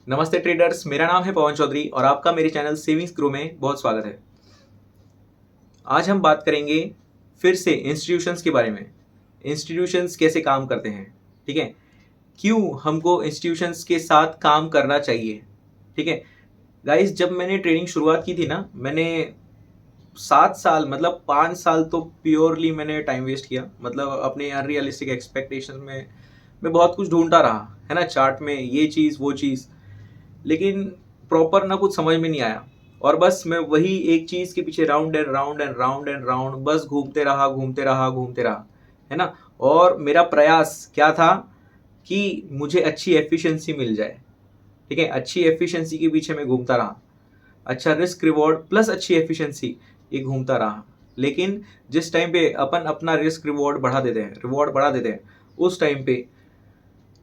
नमस्ते ट्रेडर्स, मेरा नाम है पवन चौधरी और आपका मेरे चैनल सेविंग्स ग्रो में बहुत स्वागत है। आज हम बात करेंगे फिर से इंस्टीट्यूशंस के बारे में। इंस्टीट्यूशंस कैसे काम करते हैं, ठीक है, क्यों हमको इंस्टीट्यूशंस के साथ काम करना चाहिए। ठीक है गाइस, जब मैंने ट्रेडिंग शुरुआत की थी ना, मैंने 7 साल मतलब 5 साल तो प्योरली मैंने टाइम वेस्ट किया। मतलब अपने अनरियलिस्टिक एक्सपेक्टेशन में मैं बहुत कुछ ढूंढता रहा है ना, चार्ट में ये चीज़ वो चीज़, लेकिन प्रॉपर ना कुछ समझ में नहीं आया। और बस मैं वही एक चीज के पीछे round and round and round and round बस घूमते रहा घूमते रहा घूमते रहा, है ना। और मेरा प्रयास क्या था कि मुझे अच्छी एफिशिएंसी मिल जाए। ठीक है, अच्छी एफिशिएंसी के पीछे मैं घूमता रहा, अच्छा रिस्क रिवॉर्ड प्लस अच्छी एफिशिएंसी, ये घूमता रहा। लेकिन जिस टाइम पे अपन अपना रिस्क रिवॉर्ड बढ़ा देते हैं, रिवॉर्ड बढ़ा देते हैं, उस टाइम पे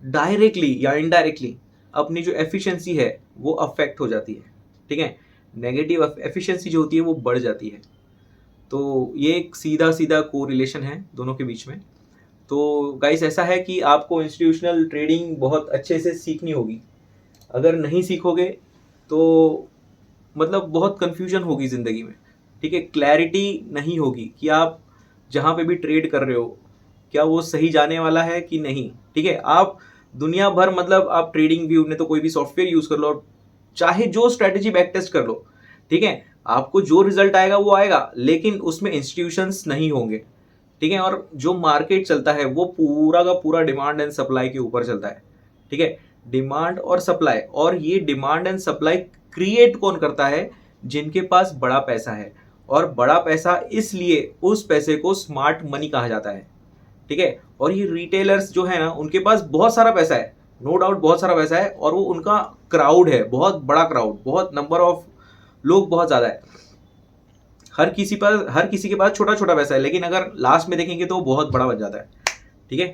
डायरेक्टली या इनडायरेक्टली अपनी जो एफिशिएंसी है वो अफेक्ट हो जाती है। ठीक है, नेगेटिव एफिशिएंसी जो होती है वो बढ़ जाती है। तो ये एक सीधा सीधा कोरिलेशन है दोनों के बीच में। तो गाइस, ऐसा है कि आपको इंस्टीट्यूशनल ट्रेडिंग बहुत अच्छे से सीखनी होगी। अगर नहीं सीखोगे तो मतलब बहुत कंफ्यूजन होगी ज़िंदगी में। ठीक है, क्लैरिटी नहीं होगी कि आप जहाँ पे भी ट्रेड कर रहे हो क्या वो सही जाने वाला है कि नहीं। ठीक है, आप दुनिया भर मतलब आप ट्रेडिंग व्यू ने तो कोई भी सॉफ्टवेयर यूज़ कर लो और चाहे जो स्ट्रैटेजी बैक टेस्ट कर लो, ठीक है, आपको जो रिजल्ट आएगा वो आएगा, लेकिन उसमें इंस्टीट्यूशंस नहीं होंगे। ठीक है, और जो मार्केट चलता है वो पूरा का पूरा डिमांड एंड सप्लाई के ऊपर चलता है। ठीक है, डिमांड और सप्लाई, और ये डिमांड एंड सप्लाई क्रिएट कौन करता है? जिनके पास बड़ा पैसा है। और बड़ा पैसा, इसलिए उस पैसे को स्मार्ट मनी कहा जाता है। ठीक है, और ये रिटेलर्स जो है ना, उनके पास बहुत सारा पैसा है, नो डाउट बहुत सारा पैसा है, और वो उनका क्राउड है, बहुत बड़ा क्राउड, बहुत नंबर ऑफ लोग बहुत ज्यादा है। हर किसी के पास छोटा छोटा पैसा है, लेकिन अगर लास्ट में देखेंगे तो बहुत बड़ा बन जाता है। ठीक है,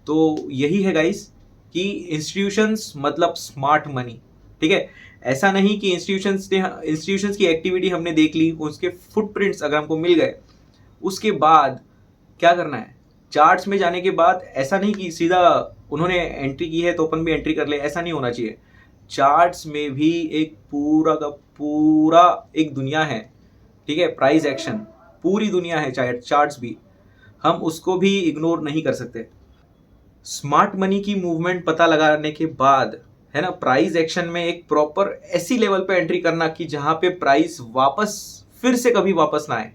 तो यही है गाइस कि इंस्टीट्यूशंस मतलब स्मार्ट मनी। ठीक है, ऐसा नहीं कि इंस्टीट्यूशंस की एक्टिविटी हमने देख ली, उसके फुटप्रिंट्स अगर हमको मिल गए, उसके बाद क्या करना है? चार्ट्स में जाने के बाद ऐसा नहीं कि सीधा उन्होंने एंट्री की है तो अपन भी एंट्री कर ले, ऐसा नहीं होना चाहिए। चार्ट्स में भी एक पूरा का पूरा एक दुनिया है। ठीक है, प्राइस एक्शन पूरी दुनिया है, चाहे चार्ट्स भी, हम उसको भी इग्नोर नहीं कर सकते। स्मार्ट मनी की मूवमेंट पता लगाने के बाद, है ना, प्राइस एक्शन में एक प्रॉपर ऐसी लेवल पे एंट्री करना कि जहां पे प्राइस वापस फिर से कभी वापस ना आए,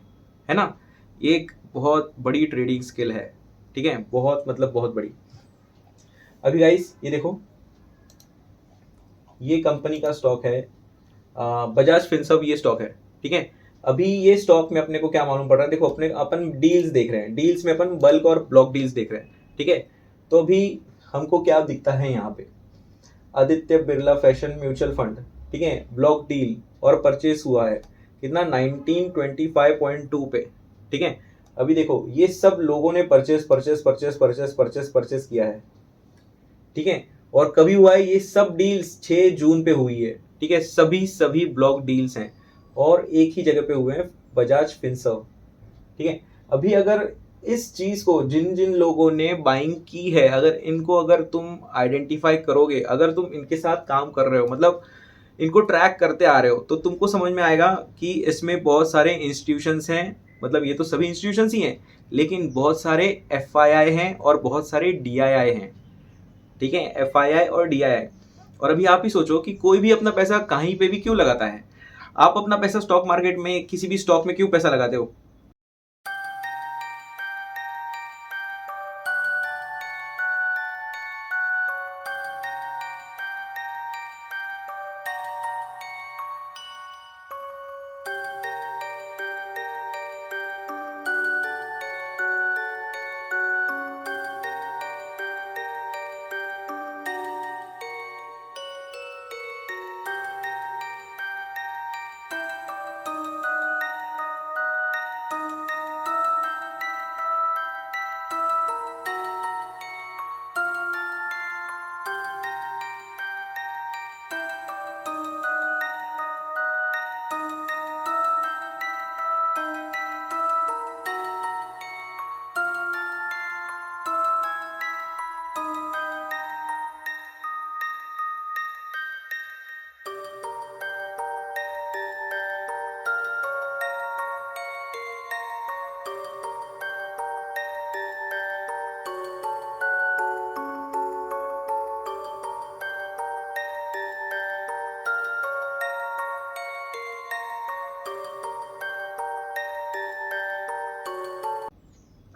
है ना, ये एक बहुत बड़ी ट्रेडिंग स्किल है। ठीक है, बहुत मतलब बहुत बड़ी। अभी गाइस ये देखो, ये कंपनी का स्टॉक है, बजाज फिनसर्व ये स्टॉक है। ठीक है, अभी ये स्टॉक में अपने को क्या मालूम पड़ रहा है? देखो, अपने अपन डील्स देख रहे हैं, डील्स में अपन बल्क और ब्लॉक डील्स देख रहे हैं। ठीक है, तो अभी हमको क्या दिखता है यहाँ पे? Aditya Birla fashion mutual fund, ठीक है, ब्लॉक डील और परचेस हुआ है कितना? 1925.2 पे। ठीक है, अभी देखो ये सब लोगों ने purchase purchase purchase purchase purchase purchase किया है। ठीक है, और कभी हुआ है? ये सब डील्स 6 जून पे हुई है। ठीक है, सभी सभी ब्लॉक डील्स हैं और एक ही जगह पे हुए हैं, बजाज फिनसर्व। ठीक है, अभी अगर इस चीज को जिन जिन लोगों ने बाइंग की है, अगर इनको अगर तुम आइडेंटिफाई करोगे, अगर तुम इनके साथ काम कर रहे हो, मतलब इनको ट्रैक करते आ रहे हो, तो तुमको समझ में आएगा कि इसमें बहुत सारे इंस्टीट्यूशंस हैं। मतलब ये तो सभी इंस्टीट्यूशंस ही हैं, लेकिन बहुत सारे एफआईआई हैं और बहुत सारे डीआईआई हैं। ठीक है, एफआईआई और डीआईआई। और अभी आप ही सोचो कि कोई भी अपना पैसा कहीं पे भी क्यों लगाता है? आप अपना पैसा स्टॉक मार्केट में किसी भी स्टॉक में क्यों पैसा लगाते हो?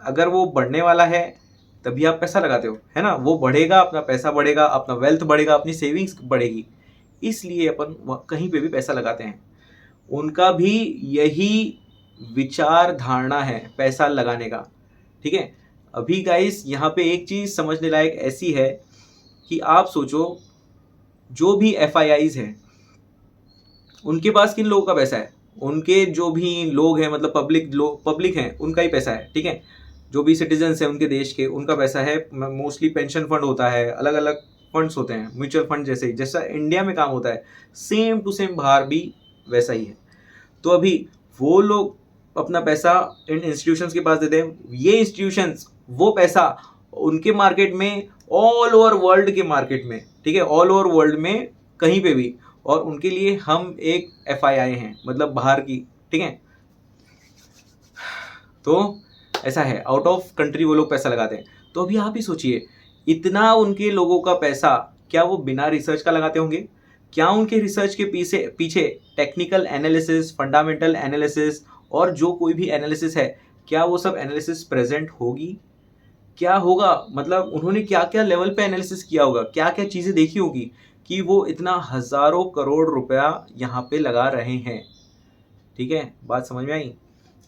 अगर वो बढ़ने वाला है तभी आप पैसा लगाते हो, है ना। वो बढ़ेगा, अपना पैसा बढ़ेगा, अपना वेल्थ बढ़ेगा, अपनी सेविंग्स बढ़ेगी, इसलिए अपन कहीं पे भी पैसा लगाते हैं। उनका भी यही विचार धारणा है पैसा लगाने का, ठीक है। अभी गाइस यहाँ पे एक चीज समझने लायक ऐसी है कि आप सोचो, जो भी FIIs हैं उनके पास किन लोगों का पैसा है? उनके जो भी लोग हैं, मतलब पब्लिक हैं, उनका ही पैसा है, ठीक है। जो भी सिटीजन्स हैं उनके देश के, उनका पैसा है। मोस्टली पेंशन फंड होता है, अलग अलग फंड्स होते हैं, म्यूचुअल फंड जैसा इंडिया में काम होता है, सेम टू सेम बाहर भी वैसा ही है। तो अभी वो लोग अपना पैसा इन इंस्टीट्यूशंस के पास देते हैं। ये इंस्टीट्यूशंस वो पैसा उनके मार्केट में, ऑल ओवर वर्ल्ड के मार्केट में, ठीक है, ऑल ओवर वर्ल्ड में कहीं पे भी, और उनके लिए हम एक FII हैं, मतलब बाहर की, ठीक है। तो ऐसा है, आउट ऑफ कंट्री वो लोग पैसा लगाते हैं। तो अभी आप ही सोचिए, इतना उनके लोगों का पैसा क्या वो बिना रिसर्च का लगाते होंगे? क्या उनके रिसर्च के पीछे टेक्निकल एनालिसिस, फंडामेंटल एनालिसिस और जो कोई भी एनालिसिस है, क्या वो सब एनालिसिस प्रेजेंट होगी? क्या होगा, मतलब उन्होंने क्या क्या लेवल पे एनालिसिस किया होगा, क्या क्या चीज़ें देखी होगी कि वो इतना हजारों करोड़ रुपया यहाँ पे लगा रहे हैं, ठीक है। बात समझ में आई?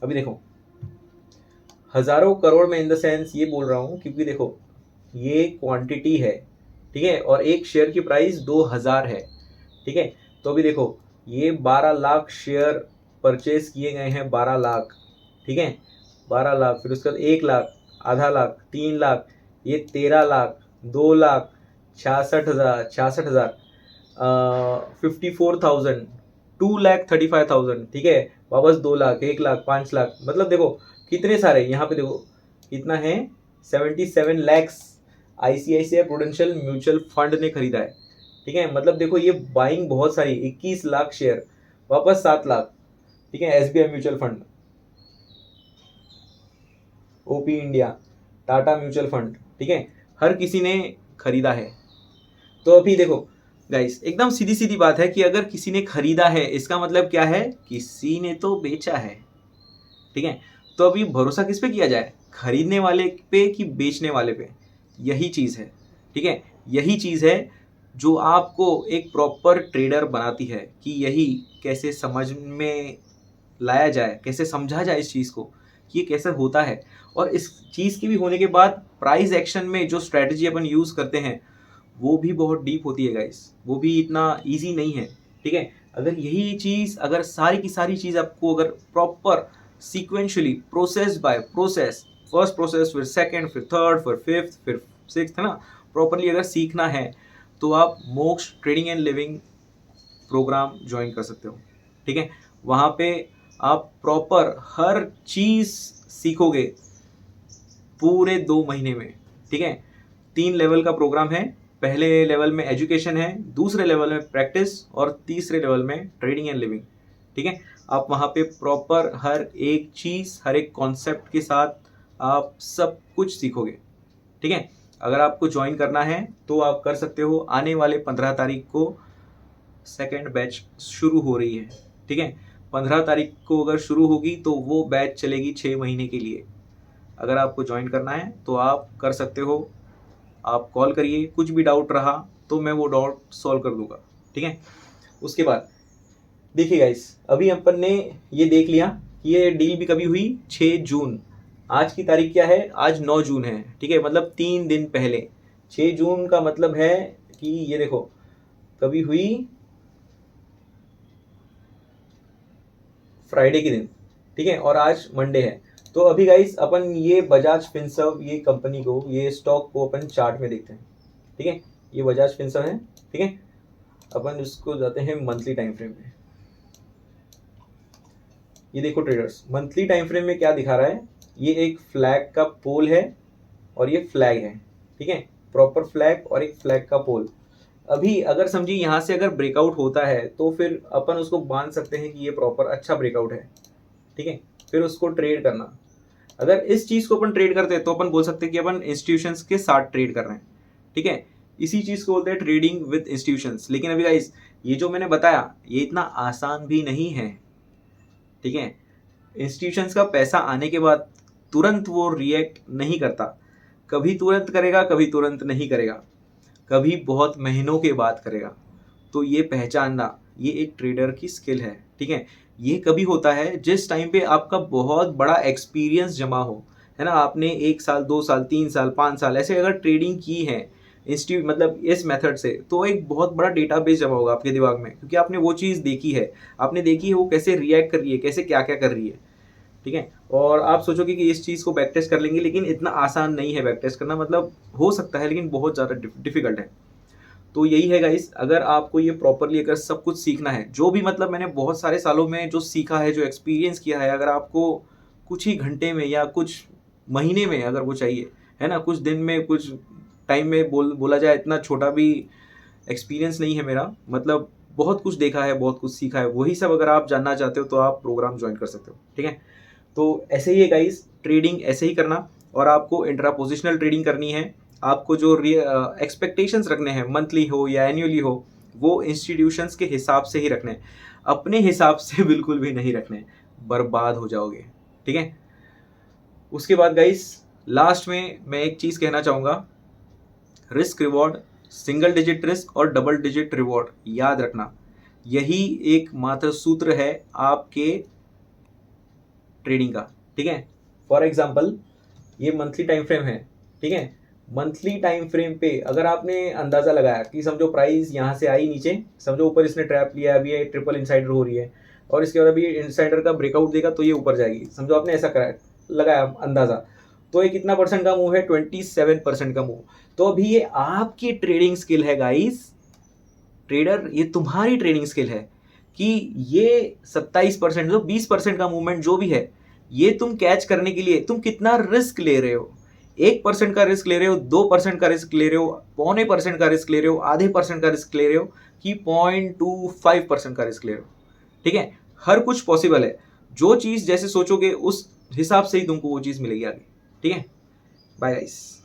अभी देखो, हजारों करोड़ में इन द सेंस ये बोल रहा हूँ क्योंकि देखो ये क्वांटिटी है, ठीक है, और एक शेयर की प्राइस 2000 है, ठीक है। तो अभी देखो, ये 12 लाख शेयर परचेज किए गए हैं, 12 लाख, ठीक है, 12 लाख, फिर उसके बाद 1 लाख, आधा लाख, 3 लाख, ये 13 लाख, 2 लाख, 66,000, 54,000, 2,35,000, ठीक है, वापस 2 लाख, 1 लाख, 5 लाख, मतलब देखो कितने सारे यहाँ पे देखो कितना है, 77 lakhs ICICI prudential mutual fund ने खरीदा है, ठीक है। मतलब देखो ये बाइंग बहुत सारी, 21 लाख शेयर, वापस 7 लाख, ठीक है, SBI mutual fund, OP India, Tata mutual fund, ठीक है, हर किसी ने खरीदा है। तो अभी देखो गाइस, एकदम सीधी सीधी बात है कि अगर किसी ने खरीदा है, इसका मतलब क्या है, किसी ने तो बेचा है, ठीक है। तो अभी भरोसा किस पे किया जाए, खरीदने वाले पे कि बेचने वाले पे? यही चीज़ है, ठीक है, यही चीज़ है जो आपको एक प्रॉपर ट्रेडर बनाती है कि यही कैसे समझ में लाया जाए, कैसे समझा जाए इस चीज़ को कि ये कैसे होता है। और इस चीज़ की भी होने के बाद प्राइस एक्शन में जो स्ट्रैटेजी अपन यूज़ करते हैं वो भी बहुत डीप होती है गाइस, वो भी इतना ईजी नहीं है, ठीक है। अगर यही चीज़, अगर सारी की सारी चीज़ आपको अगर proper sequentially, process by process, first process, फिर सेकंड, फिर थर्ड, फिर फिफ्थ, फिर सिक्स्थ, है ना, प्रॉपरली अगर सीखना है तो आप Moksh trading and living program join कर सकते हो, ठीक है। वहाँ पे आप प्रॉपर हर चीज़ सीखोगे पूरे 2 महीने में, ठीक है। 3 लेवल का प्रोग्राम है, पहले लेवल में एजुकेशन है, दूसरे लेवल में प्रैक्टिस और तीसरे लेवल में ट्रेडिंग एंड लिविंग, ठीक है। आप वहाँ पे प्रॉपर हर एक चीज़, हर एक कॉन्सेप्ट के साथ आप सब कुछ सीखोगे, ठीक है। अगर आपको ज्वाइन करना है तो आप कर सकते हो। आने वाले 15 तारीख को सेकेंड बैच शुरू हो रही है, ठीक है। 15 तारीख को अगर शुरू होगी तो वो बैच चलेगी 6 महीने के लिए। अगर आपको ज्वाइन करना है तो आप कर सकते हो, आप कॉल करिए, कुछ भी डाउट रहा तो मैं वो डाउट सॉल्व कर दूंगा, ठीक है। उसके बाद देखिए गाइस, अभी अपन ने ये देख लिया कि ये डील भी कभी हुई, 6 जून। आज की तारीख क्या है, आज 9 जून है, ठीक है, मतलब 3 दिन पहले। 6 जून का मतलब है कि ये देखो कभी हुई फ्राइडे के दिन, ठीक है, और आज मंडे है। तो अभी गाइस अपन ये बजाज फिनसर्व, ये कंपनी को, ये स्टॉक को अपन चार्ट में देखते हैं, ठीक है। ये बजाज फिनसर्व है, ठीक है। अपन इसको जाते हैं मंथली टाइम फ्रेम में। ये देखो ट्रेडर्स, मंथली टाइम फ्रेम में क्या दिखा रहा है, ये एक फ्लैग का पोल है और ये फ्लैग है, ठीक है, प्रॉपर फ्लैग और एक फ्लैग का पोल। अभी अगर समझिए यहाँ से अगर ब्रेकआउट होता है तो फिर अपन उसको मान सकते हैं कि ये प्रॉपर अच्छा ब्रेकआउट है, ठीक है। फिर उसको ट्रेड करना, अगर इस चीज़ को अपन ट्रेड करते हैं तो अपन बोल सकते हैं कि अपन इंस्टीट्यूशंस के साथ ट्रेड कर रहे हैं, ठीक है। इसी चीज़ को बोलते हैं ट्रेडिंग विद इंस्टीट्यूशंस। लेकिन अभी गाइस, ये जो मैंने बताया ये इतना आसान भी नहीं है, ठीक है। इंस्टीट्यूशंस का पैसा आने के बाद तुरंत वो रिएक्ट नहीं करता, कभी तुरंत करेगा, कभी तुरंत नहीं करेगा, कभी बहुत महीनों के बाद करेगा। तो ये पहचानना, ये एक ट्रेडर की स्किल है, ठीक है। ये कभी होता है जिस टाइम पे आपका बहुत बड़ा एक्सपीरियंस जमा हो, है ना। आपने 1 साल, 2 साल, 3 साल, 5 साल ऐसे अगर ट्रेडिंग की है इंस्टीट्यूट मतलब इस मेथड से, तो एक बहुत बड़ा डेटाबेस जमा होगा आपके दिमाग में, क्योंकि आपने वो चीज़ देखी है, आपने देखी है वो कैसे रिएक्ट कर रही है, कैसे क्या क्या कर रही है, ठीक है। और आप सोचोगे कि इस चीज़ को बैक टेस्ट कर लेंगे, लेकिन इतना आसान नहीं है बैक टेस्ट करना, मतलब हो सकता है लेकिन बहुत ज़्यादा डिफिकल्ट है। तो यही है गाइस, अगर आपको ये प्रॉपरली अगर सब कुछ सीखना है, जो भी मतलब मैंने बहुत सारे सालों में जो सीखा है, जो एक्सपीरियंस किया है, अगर आपको कुछ ही घंटे में या कुछ महीने में अगर वो चाहिए, है ना, कुछ दिन में, कुछ टाइम में बोला जाए, इतना छोटा भी एक्सपीरियंस नहीं है मेरा, मतलब बहुत कुछ देखा है, बहुत कुछ सीखा है, वही सब अगर आप जानना चाहते हो तो आप प्रोग्राम ज्वाइन कर सकते हो, ठीक है। तो ऐसे ही है गाइस, ट्रेडिंग ऐसे ही करना, और आपको इंट्रा पोजिशनल ट्रेडिंग करनी है। आपको जो एक्सपेक्टेशंस रखने हैं, मंथली हो या एनुअली हो, वो इंस्टीट्यूशंस के हिसाब से ही रखने हैं, अपने हिसाब से बिल्कुल भी नहीं रखने, बर्बाद हो जाओगे, ठीक है। उसके बाद गाइस, लास्ट में मैं एक चीज़ कहना चाहूँगा, risk reward, single digit risk और डबल डिजिट रिवॉर्ड याद रखना, यही एक मात्र सूत्र है आपके ट्रेडिंग का, ठीक है। फॉर एग्जाम्पल, ये मंथली टाइम फ्रेम है, ठीक है। मंथली टाइम फ्रेम पे अगर आपने अंदाजा लगाया कि समझो प्राइस यहाँ से आई नीचे, समझो ऊपर इसने ट्रैप लिया, अभी ये ट्रिपल इनसाइडर हो रही है, और इसके बाद अभी इनसाइडर का ब्रेकआउट देगा तो ये ऊपर जाएगी, समझो आपने ऐसा करा लगाया अंदाजा, तो ये कितना परसेंट का मूव है, 27% का मूव। तो अभी ये आपकी ट्रेडिंग स्किल है गाइस, ट्रेडर, ये तुम्हारी ट्रेडिंग स्किल है कि ये 27% जो 20% का मूवमेंट जो भी है, ये तुम कैच करने के लिए तुम कितना रिस्क ले रहे हो। 1% का रिस्क ले रहे हो, 2% का रिस्क ले रहे हो, 0.25% का रिस्क ले रहे हो, आधे % का रिस्क ले रहे हो, कि 0.25% का रिस्क ले रहे हो, ठीक है। हर कुछ पॉसिबल है, जो चीज़ जैसे सोचोगे उस हिसाब से ही तुमको वो चीज़ मिलेगी आगे, ठीक है। Bye guys.